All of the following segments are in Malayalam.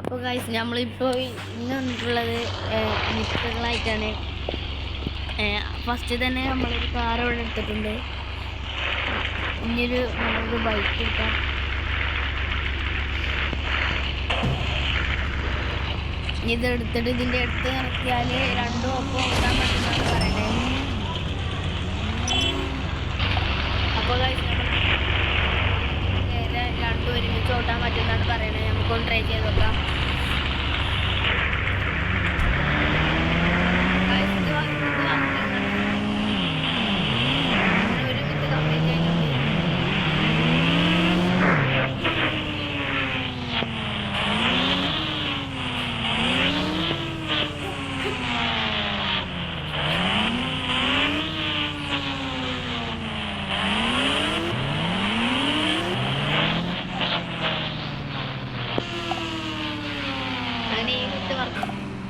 അപ്പോൾ ഗൈസ് നമ്മളിപ്പോൾ ഇന്ന് വന്നിട്ടുള്ളത് മിത്തുകളായിട്ടാണ്. ഫസ്റ്റ് തന്നെ നമ്മളൊരു കാർ ഇവിടെ എടുത്തിട്ടുണ്ട്. ഇനിയൊരു നമ്മളൊരു ബൈക്ക് എടുക്കാം. ഇതെടുത്തിട്ട് ഇതിൻ്റെ അടുത്ത് നിർത്തിയാൽ രണ്ടും ഒപ്പം ഓടാൻ പറ്റുന്നതാണ് പറയണേ. അപ്പോൾ ഗൈസ് രണ്ടും ഒരുമിച്ച് ഓട്ടാൻ പറ്റുന്നതാണ് പറയണേ. നമുക്കൊന്ന് ട്രൈ ചെയ്ത് നോക്കാം.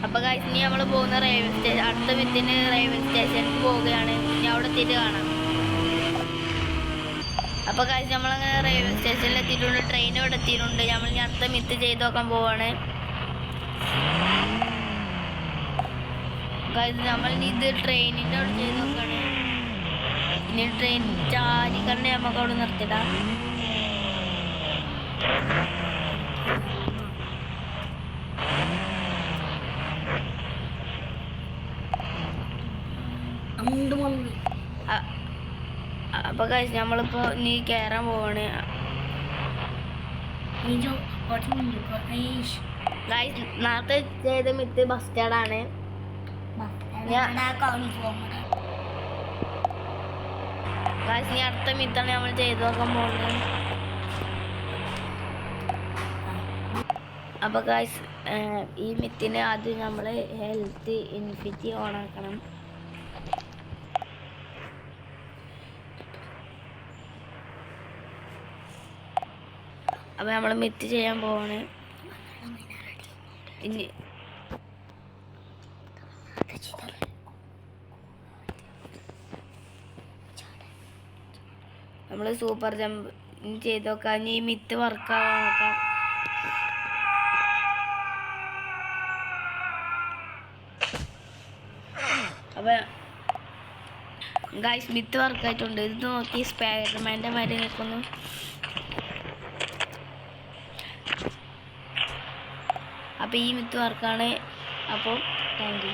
അപ്പോൾ ഗൈസ് ഇനി നമ്മൾ പോകുന്ന റെയിൽവേ സ്റ്റേഷൻ, അടുത്ത മിത്തിന് റെയിൽവേ സ്റ്റേഷനിൽ പോവുകയാണ്. ഇനി അവിടെ എത്തിയിട്ട് കാണാം. അപ്പോൾ ഗൈസ് നമ്മളങ്ങനെ റെയിൽവേ സ്റ്റേഷനിൽ എത്തിയിട്ടുണ്ട്. ട്രെയിൻ ഇവിടെ എത്തിയിട്ടുണ്ട്. നമ്മൾ ഇനി അടുത്ത മിത്ത് ചെയ്ത് നോക്കാൻ പോവാണ്. ഗൈസ് നമ്മൾ ഇനി ഇത് ട്രെയിനിൻ്റെ അവിടെ ചെയ്ത് നോക്കുകയാണ്. ഇനി ട്രെയിൻ ചാരിക്കണ്ട് നമുക്ക് അവിടെ നിർത്തിടാം. അപ്പോൾ ഗൈസ് നമ്മളിപ്പോൾ ഇനി കയറാൻ പോവാണ്. ഗൈസ് നേരത്തെ ചെയ്ത മിത്ത് ബസ് സ്റ്റാൻഡാണ്. ഗൈസ് ഇനി അടുത്ത മിത്താണ് നമ്മൾ ചെയ്ത് നോക്കാൻ പോകുന്നത്. അപ്പോൾ ഗൈസ് ഈ മിത്തിന് ആദ്യം നമ്മൾ ഹെൽത്ത് ഇൻഫിനിറ്റി ഓൺ ആക്കണം. അപ്പോൾ നമ്മൾ മിത്ത് ചെയ്യാൻ പോവാണ്. ഇനി നമ്മൾ സൂപ്പർ ജമ്പ് ചെയ്ത് നോക്കാം. ഇനി ഈ മിത്ത് വർക്കാവാൻ നോക്കാം. അപ്പോൾ ഗൈസ് മിത്ത് വർക്കായിട്ടുണ്ട്. ഇത് നോക്കി സ്പൈഡർമാൻ്റെ മാതിരി നിൽക്കുന്നു. അപ്പോൾ ഈ മിത്ത് വർക്കാണ്. അപ്പോൾ താങ്ക് യു.